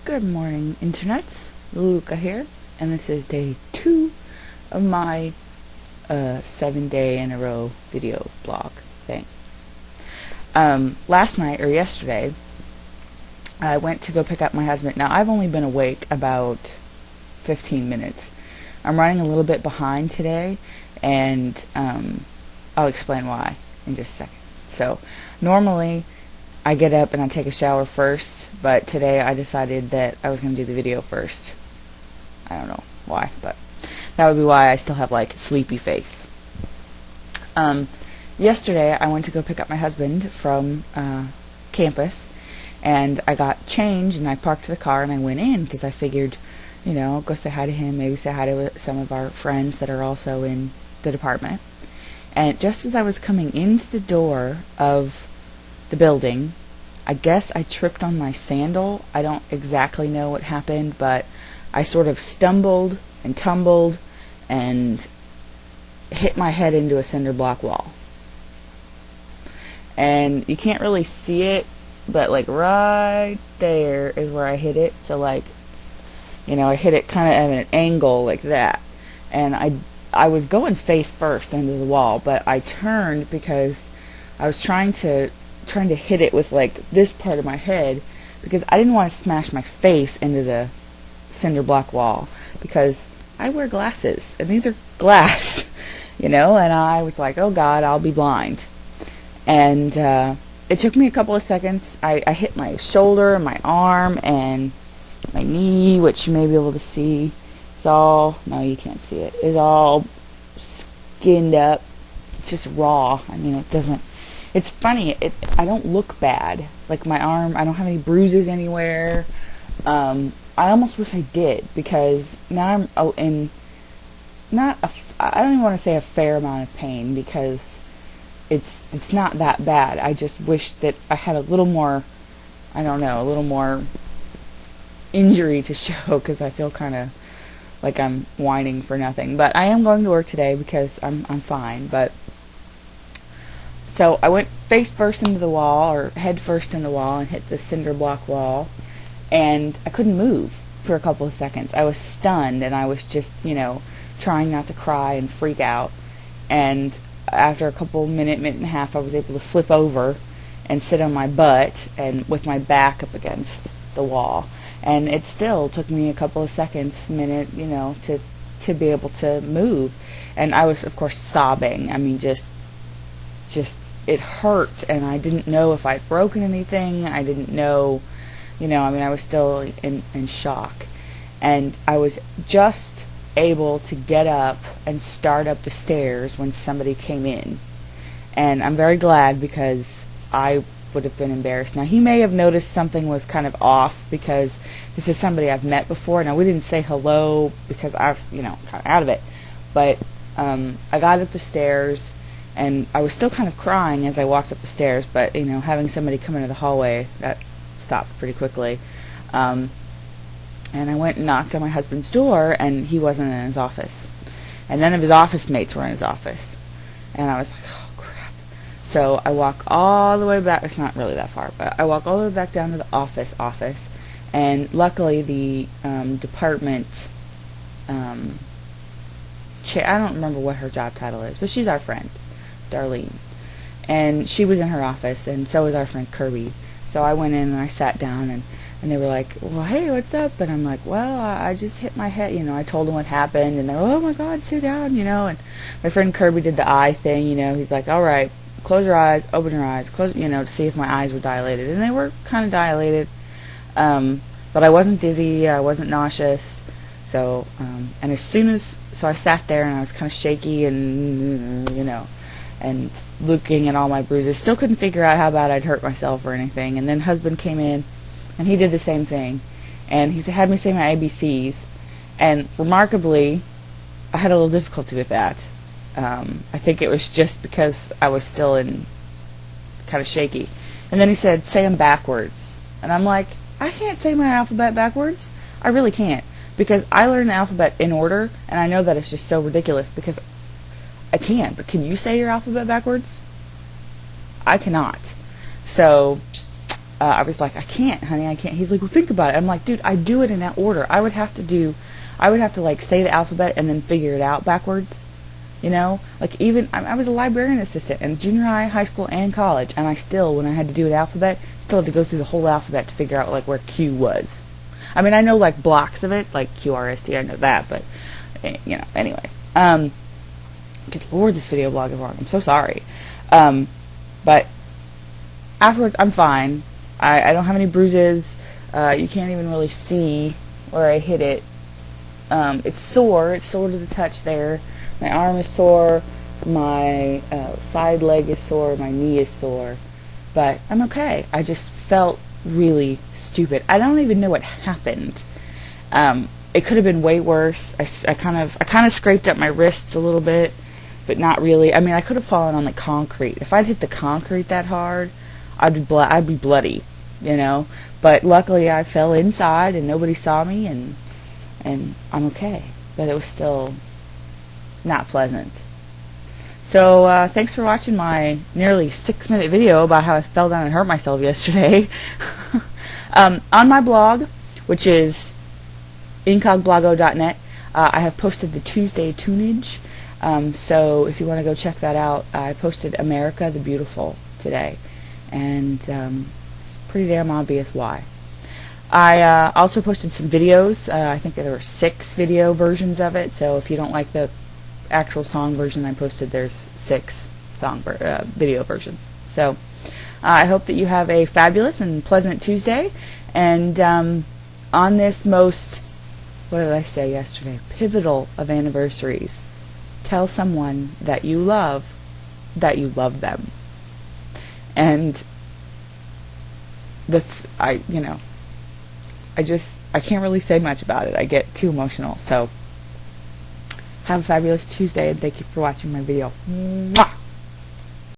Good morning, internets. Luka here, and this is day 2 of my 7-day in a row video blog thing. Last night, or yesterday, I went to go pick up my husband. Now, I've only been awake about 15 minutes. I'm running a little bit behind today, and I'll explain why in just a second. So, normally, I get up and I take a shower first, but today I decided that I was going to do the video first. I don't know why, but that would be why I still have like a sleepy face. Yesterday I went to go pick up my husband from campus, and I got changed and I parked the car and I went in because I figured, go say hi to him, maybe say hi to some of our friends that are also in the department. And just as I was coming into the door of the building, I guess I tripped on my sandal. I don't exactly know what happened, but I sort of stumbled and tumbled and hit my head into a cinder block wall. And you can't really see it, but like right there is where I hit it. So like, I hit it kind of at an angle like that. And I was going face first into the wall, but I turned because I was trying to hit it with like this part of my head because I didn't want to smash my face into the cinder block wall because I wear glasses and these are glass, and I was like, oh God, I'll be blind. And it took me a couple of seconds. I hit my shoulder, my arm, and my knee, which you may be able to see. No, you can't see it. It's all skinned up. It's just raw. It's funny, I don't look bad. Like my arm, I don't have any bruises anywhere. I almost wish I did, because now I'm in I don't even want to say a fair amount of pain, because it's not that bad. I just wish that I had a little more, a little more injury to show, because I feel kind of like I'm whining for nothing. But I am going to work today because I'm fine, but so I went face first into the wall, or head first in the wall, and hit the cinder block wall, and I couldn't move for a couple of seconds. I was stunned, and I was just, trying not to cry and freak out. And after a couple minute and a half, I was able to flip over and sit on my butt and with my back up against the wall. And it still took me a couple of seconds, to be able to move. And I was, of course, sobbing. Just it hurt, and I didn't know if I'd broken anything. I didn't know, I was still in shock. And I was just able to get up and start up the stairs when somebody came in. And I'm very glad, because I would have been embarrassed. Now, he may have noticed something was kind of off, because this is somebody I've met before. Now, we didn't say hello because I was, kind of out of it. But I got up the stairs, and I was still kind of crying as I walked up the stairs, but, having somebody come into the hallway, that stopped pretty quickly. And I went and knocked on my husband's door, and he wasn't in his office. And none of his office mates were in his office. And I was like, oh, crap. So I walk all the way back. It's not really that far, but I walk all the way back down to the office. And luckily, the department I don't remember what her job title is, but she's our friend, Darlene. And she was in her office, and so was our friend Kirby. So I went in and I sat down, and they were like, well, hey, what's up? And I'm like, well, I just hit my head. I told them what happened, and they were, oh my God, sit down, And my friend Kirby did the eye thing, He's like, all right, close your eyes, open your eyes, close, to see if my eyes were dilated. And they were kind of dilated, but I wasn't dizzy, I wasn't nauseous. So, and so I sat there, and I was kind of shaky and, and looking at all my bruises. Still couldn't figure out how bad I'd hurt myself or anything. And then husband came in, and he did the same thing. And he had me say my ABCs. And remarkably, I had a little difficulty with that. I think it was just because I was still kind of shaky. And then he said, say them backwards. And I'm like, I can't say my alphabet backwards. I really can't. Because I learned the alphabet in order, and I know that it's just so ridiculous because I can. But can you say your alphabet backwards? I cannot. So I was like, I can't, honey, I can't. He's like, well, think about it. I'm like, dude, I do it in that order. I would have to like say the alphabet and then figure it out backwards. You know, like even I was a librarian assistant in junior high, high school, and college, and I still, when I had to do the alphabet, still had to go through the whole alphabet to figure out like where Q was. I mean, I know like blocks of it, like QRST, I know that, but you know, anyway. Good Lord, this video blog is long. I'm so sorry. But afterwards, I'm fine. I don't have any bruises. You can't even really see where I hit it. It's sore. It's sore to the touch there. My arm is sore. My side leg is sore. My knee is sore. But I'm okay. I just felt really stupid. I don't even know what happened. It could have been way worse. I kind of scraped up my wrists a little bit, but not really. I mean, I could have fallen on the concrete. If I'd hit the concrete that hard, I'd be bloody, you know. But luckily, I fell inside and nobody saw me, and I'm okay. But it was still not pleasant. So thanks for watching my nearly 6-minute video about how I fell down and hurt myself yesterday. On my blog, which is incogblogo.net, I have posted the Tuesday tunage. So if you want to go check that out, I posted America the Beautiful today, and it's pretty damn obvious why. I also posted some videos. I think there were 6 video versions of it, so if you don't like the actual song version I posted, there's 6 video versions. So I hope that you have a fabulous and pleasant Tuesday, and on this most, what did I say yesterday, pivotal of anniversaries, tell someone that you love them. And that's, I can't really say much about it. I get too emotional. So have a fabulous Tuesday, and thank you for watching my video. Mwah!